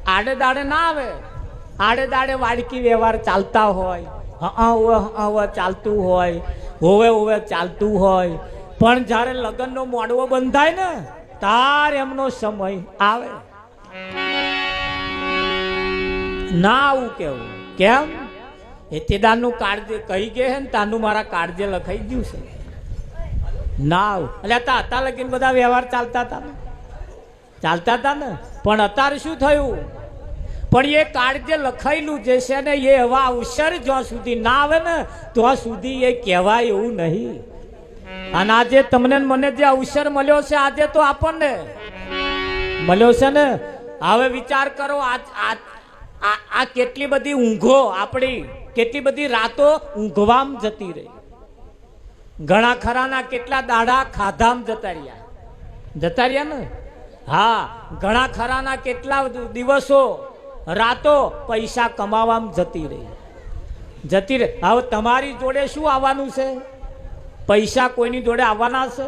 આડે દાડે ના આવે. આડે દાડે વાડકી વ્યવહાર ચાલતા હોય, હા ચાલતું હોય, હોવે ચાલતું હોય, પણ જ્યારે લગ્નનો મોડવો બંધાય ને તાર એમનો સમય આવે. ના આવું કેવું કેમ? એ તેદાનું કાળજે કહી ગયે હે ને તાનું મારા કાળજે લખાઈ ગયું છે. ના આવું એટલે હતા લગીને બધા વ્યવહાર ચાલતા હતા ને પણ અત્યારે શું થયું? પણ એ કાળજે લખાયેલું જે છે ને એ એવા અવસર જ્યાં સુધી ના આવે ને ત્યાં સુધી એ કહેવાય એવું નહીં. અને આજે તમને મને જે અવસર મળ્યો છે આજે તો આપણને મળ્યો છે ને, હવે વિચાર કરો આ કેટલી બધી ઊંઘો આપણી, કેટલી બધી રાતો ઊંઘવામ જતી રહી. ઘણા ખરાના કેટલા દાડા ખાધામ જતા રહ્યા ને. હા, ઘણા ખરાના કેટલા દિવસો રાતો પૈસા કમાવામાં જતી રહી. હવે તમારી જોડે શું આવવાનું છે? પૈસા કોઈની જોડે આવવાના છે?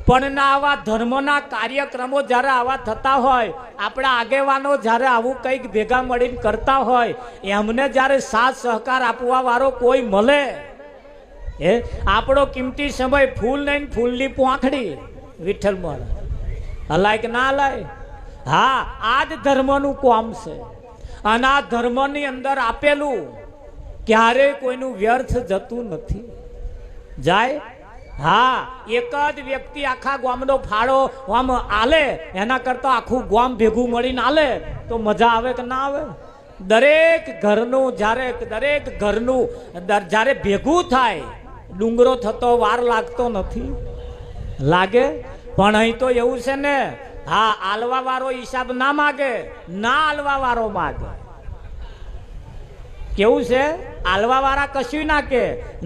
પણ ના આવા ધર્મના કાર્યક્રમો જ્યારે આવા થતા હોય, આપણા આગેવાનો જ્યારે આવું કંઈક ભેગા મળીને કરતા હોય, એમને જ્યારે સાથ સહકાર આપવા વાળો કોઈ મળે, આપણો કિંમતી સમય ફૂલ નહીં ફૂલની પોંખડી વિઠ્ઠલ મહારાજ હલાય કે ના હલાય? હા, આ જ ધર્મનું કામ છે. અને આ ધર્મની અંદર આપેલું ક્યારેય કોઈનું વ્યર્થ જતું નથી. જાય? હા, એક જ વ્યક્તિ આખા ગામનો ફાળો આમ આલે એના કરતા આખું ગામ ભેગું મળીને આલે તો મજા આવે કે ના આવે? દરેક ઘરનું જ્યારે ભેગું થાય ડુંગરો થતો વાર લાગતો નથી, લાગે? પણ અહીં તો એવું છે ને, હા, આલવા વાળો હિસાબ ના માગે, ના આલવા વાળો માગે. કેવું છે? આલવા વાળા કશું ના કે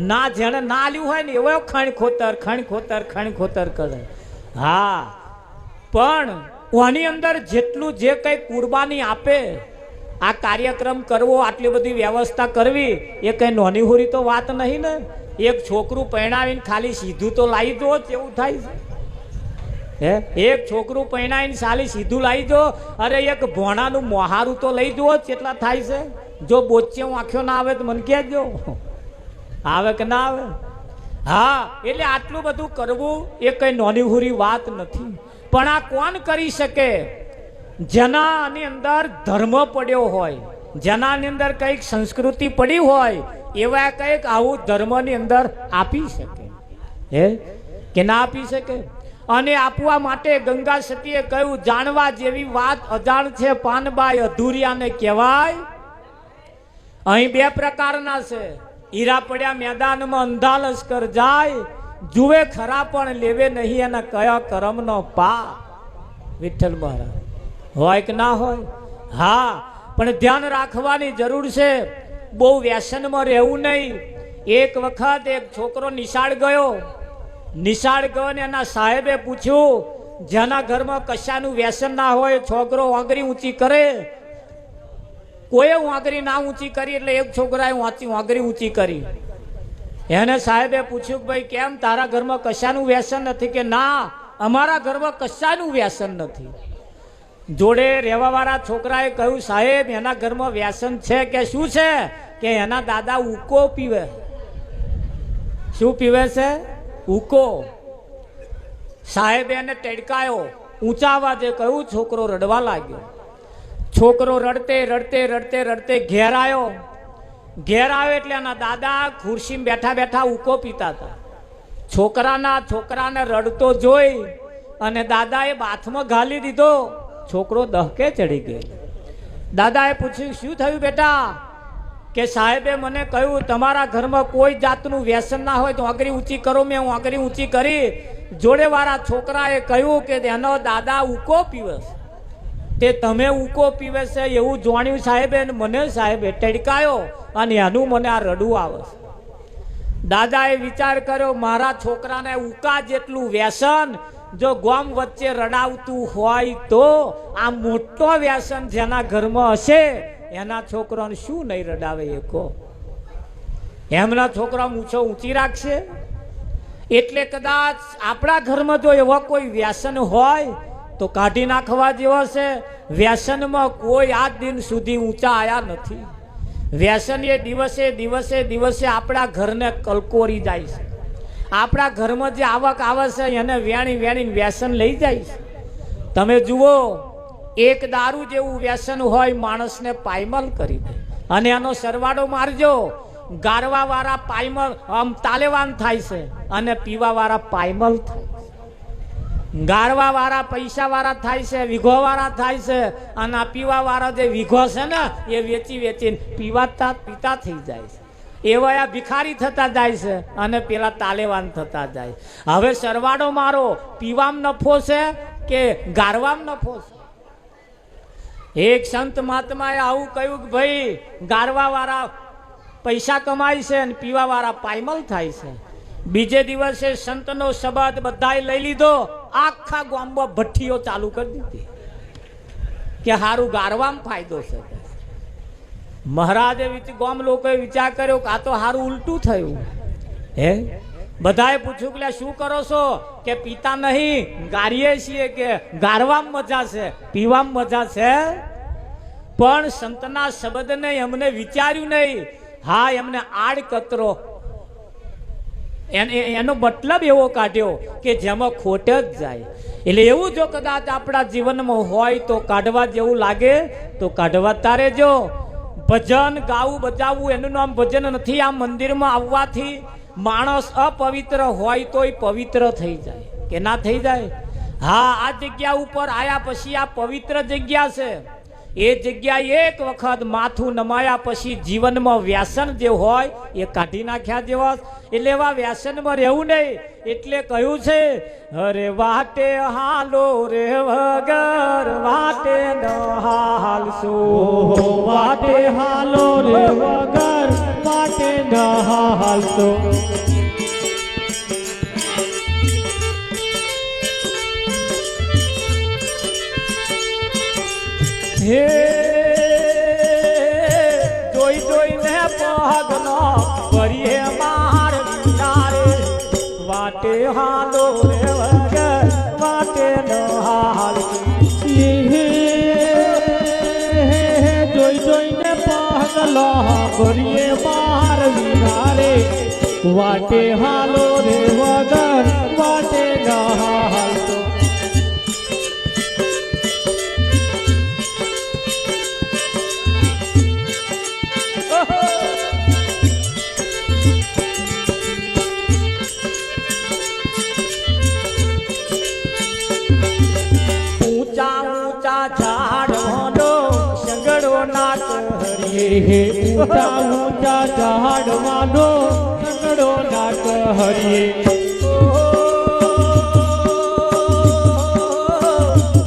ના, જેને ના આલ્યું હોય ને એવો ખણ ખોતર કરે. હા, પણ આની અંદર જેટલું જે કઈ કુરબાની આપે, આ કાર્યક્રમ કરવો, આટલી બધી વ્યવસ્થા કરવી, એ કઈ નોની હોરી તો વાત નહીં ને. એક છોકરું પરણાવીને ખાલી સીધું તો લાવી દો, એવું થાય છે. એક છોકરું પરણાવીને ખાલી સીધું લાવી દો, અરે એક ભોણાનું મોહારું તો લઈ દો, કેટલા થાય છે? જો બોચે આંખ્યો ના આવે તો મને કહેજો, આવે કે ના આવે? હા, એટલે આટલું બધું કરવું એ કઈ નોની હુરી વાત નથી. પણ આ કોણ કરી શકે? જેનાની અંદર ધર્મ પડ્યો હોય, જેનાની અંદર કઈક સંસ્કૃતિ પડી હોય, એવા કઈક આવું ધર્મની અંદર આપી શકે કે ના આપી શકે? અને આપવા માટે ગંગા સતીએ કહ્યું, જાણવા જેવી વાત અજાણ છે પાનબાઈ અધૂરિયાને કહેવાય. અહીં બે પ્રકારના છે. હીરા પડ્યા મેદાનમાં અંધા લશ્કર જાય, જુએ ખરા પણ લેવે નહીં એના કયા કરમનો પા. વિઠ્ઠલ મહારાજ હોય કે ના હોય? હા, પણ ધ્યાન રાખવાની જરૂર છે. બહુ વ્યસનમાં રહેવું નહીં. એક વખત એક છોકરો નિશાળ ગયો ને એના સાહેબે પૂછ્યું, જેના ઘરમાં કશાનું વ્યસન ના હોય, છોકરો વાંગરી ઊંચી કરે. કોઈ વાંગરી ના ઊંચી કરી એટલે એક છોકરાએ વાંગરી ઊંચી કરી. એને સાહેબે પૂછ્યું, ભાઈ કેમ, તારા ઘરમાં કશાનું વ્યસન નથી? કે ના, અમારા ઘરમાં કશાનું વ્યસન નથી. જોડે રહેવા વાળા છોકરાએ કહ્યું, સાહેબ એના ઘરમાં વ્યસન છે. કે શું છે? કે એના દાદા ઉકો પીવે. શું પીવે છે? ઉકો. સાહેબે એને ટેડકાયો, ઊંચા અવાજે કહ્યું. છોકરો રડવા લાગ્યો. છોકરો રડતે ઘેર આવ્યો એટલે એના દાદા ખુરશીમાં બેઠા ઉકો પીતા હતા. છોકરાને રડતો જોઈ અને દાદાએ બાથમાં ઘાલી દીધો. છોકરો દહકે ચડી ગયો. દાદાએ પૂછ્યું, શું થયું બેટા? કે સાહેબે મને કહ્યું, તમારા ઘરમાં કોઈ જાતનું વ્યસન ના હોય તો આંગળી ઊંચી કરો. મેં હું આંગળી ઊંચી કરી. જોડે વાળા છોકરાએ કહ્યું કે એનો દાદા ઉકો પીવે તે તમે ઉકો પીવે છે એવું જાણ્યું સાહેબે, અને મને સાહેબે ટેડકાયો અને એનું મને આ રડવું આવે છે. દાદાએ વિચાર કર્યો, મારા છોકરાને ઉકા જેટલું વ્યસન જો ગામ વચ્ચે રડાવતું હોય તો આ મોટો વ્યસન જેના ઘરમાં હશે એના છોકરાને શું નહીં રડાવે? એકો એમના છોકરા મૂછો ઊંચી રાખશે. એટલે કદાચ આપણા ઘરમાં જો એવા કોઈ વ્યસન હોય તો કાઢી નાખવા જેવો છે. વ્યસનમાં કોઈ આજ દિન સુધી ઊંચા આયા નથી. વ્યસન એ દિવસે દિવસે દિવસે આપણા ઘરને કલકોરી જાય છે. આપણા ઘરમાં જે આવક આવે છે એને વેણી વેણીને વ્યસન લઈ જાય છે. તમે જુઓ, એક દારૂ જેવું વ્યસન હોય માણસને પાયમલ કરી દે, અને એનો સરવાળો મારજો, ગારવા વાળા પાયમલ આમ તાલેવાન થાય છે અને પીવા વાળા પાયમલ થાય. ગારવા વાળા પૈસા વાળા થાય છે, વીઘો વાળા થાય છે, અને આ પીવા વાળા જે વીઘો છે ને એ વેચી વેચીને પીતા થઈ જાય છે. એવા આ ભિખારી થતા જાય છે અને પેલા તાલેવાન થતા જાય. હવે સરવાળો મારો, પીવામ નફો છે કે ગારવામ નફો છે? એક સંત મહાત્માએ આવું કહ્યું કે ભાઈ, ગારવા વાળા પૈસા કમાય છે અને પીવા વાળા પાયમલ થાય છે. બીજે દિવસે સંતનો શબ્દ બધાએ લઈ લીધો, આખા ગામમાં ભઠ્ઠીઓ ચાલુ કરી દીધી કે હારું ગારવામાં ફાયદો છે. મહારાજે ગામ લોકોએ વિચાર કર્યો કે આ તો હારું ઉલટું થયું. હે, બધાએ પૂછ્યું કે શું કરો છો? કે પીતા નહીં, ગારીએ છીએ. કે ગારવામાં મજા છે, પીવામાં મજા છે? પણ સંતના શબ્દને એમને વિચાર્યું નહીં. હા, એમને આડકતરો એનો મતલબ એવો કાઢ્યો કે જેમાં ખોટ જ જાય. એટલે એવું જો કદાચ આપણા જીવનમાં હોય તો કાઢવા જેવું લાગે તો કાઢવા તારે. જો ભજન ગાવું બજાવવું એનું નામ ભજન નથી. આ મંદિરમાં આવવાથી માણસ અપવિત્ર હોય તોય પવિત્ર થઈ જાય કે ના થઈ જાય? હા, આ જગ્યા ઉપર આયા પછી આ પવિત્ર જગ્યા છે. એ જગ્યા એક વખત માથું નમાયા પછી જીવનમાં વ્યસન જે હોય એ કાઢી નાખ્યા જેવા. એટલે એવા વ્યસનમાં રહેવું નહીં. એટલે કહ્યું છે, અરે વાટે હાલો રે વગર વાટે ન હાલશો, વાટે હાલો રે વગર વાટે ન હાલશો. હે જોઈ જોઈને પગનો કરીએ માર વિચારે, વાટે હાલો રે વગર વાટે ન હાલશો. જોઈ જોઈને પગલો કરીએ માર વિચારે, વાટે હાલો રે વગર વાટે ન હાલશો. ઊંચા ઊંચા ઝાડવાનો સંગડો ના કહરીએ,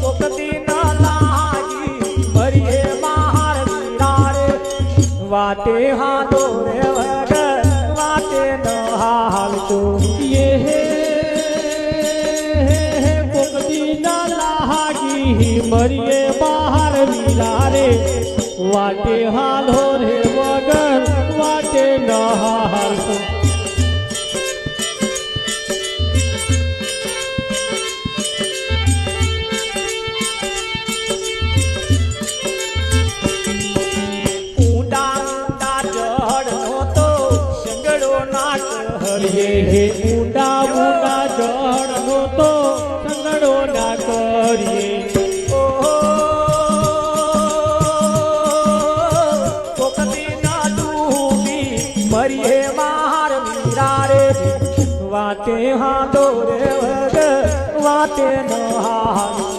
કોકતી ના લાગી મરીએ માર વિરારે, વાટે હાલો રે વગર વાટે ન હાલશો. કોકતી ના લાગી મરીએ માર વિરારે, વાટે હાલો રે વગર વાટે ન હાલશો. ઊંડા ઊંડા જળનો તો સંગડો ના કરીએ, ઊંડા ઊંડા જળનો તો સંગડો ના કરીએ. મરીએ માર વિરારે, વાટે હાલો રે વગર વાટે ન હાલશો.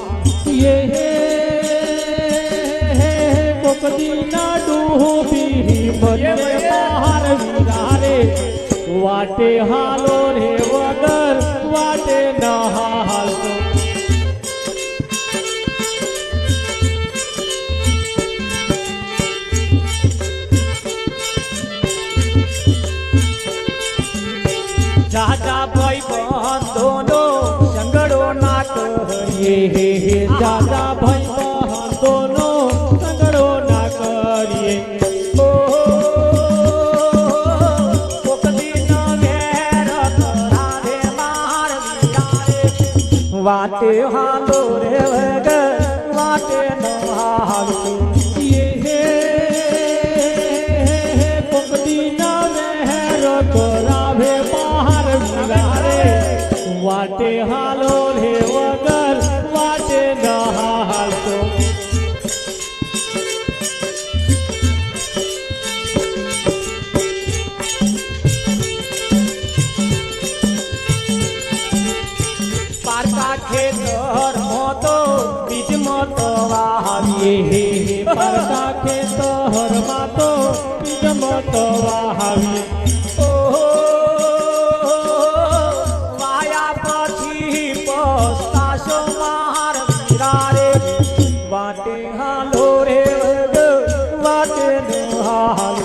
કોકદી ના ડૂબી મરીએ માર વિરારે, વાટે હાલો રે વગર વાટે ન હાલશો. જાજા ભાઈ બંધોનો સંગડો ના કરીએ, જાજા ભાઈ બંધોનો સંગડો ના કરીએ. કોકદી ન વેર કરાવે માર વિચારે, વાટે હાલો રે ये पकड़ी ना मेहर करावे बाहर वीरारे वाटे हालो रे वगर वाटे न हालतो પારકા ખેતર મોતો બીજ મોતો વાવીએ परका खेतर मातो बीज मत वावी ઓહો વાયા પછી પસ્તાશો માર વીરારે વાટે હાલો રે વગર વાટે ન હાલ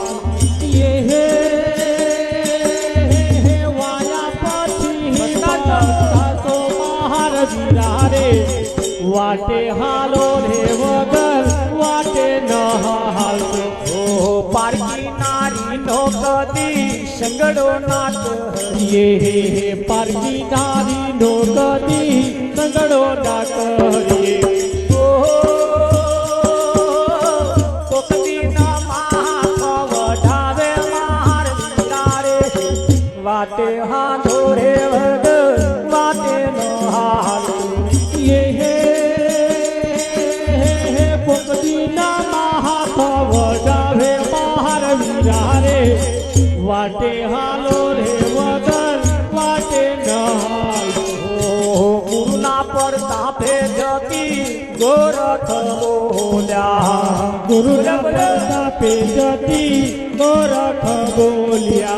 ये वाया पाछी तो महार वीरारे वाटे हालो रे वगर वाटे न हालतो ઓહો પારકી નારી નો કદી સંગડો નાટ ये पारकी नारी नो कदी संगड़ो ना करिए ઓહો કોકદી ના માથ વઢાવે માર વીરારે વાટે હાલો રે વગર વાટે ન હાલ ये पोकदी ना महाथ वडावे बाहर वीरारे वाटे हालो रे वगर वाटे न हालतो ગુરુના પર તાપે જતી ગોરખ બોલ્યા गुरु पे जती गोरख बोलिया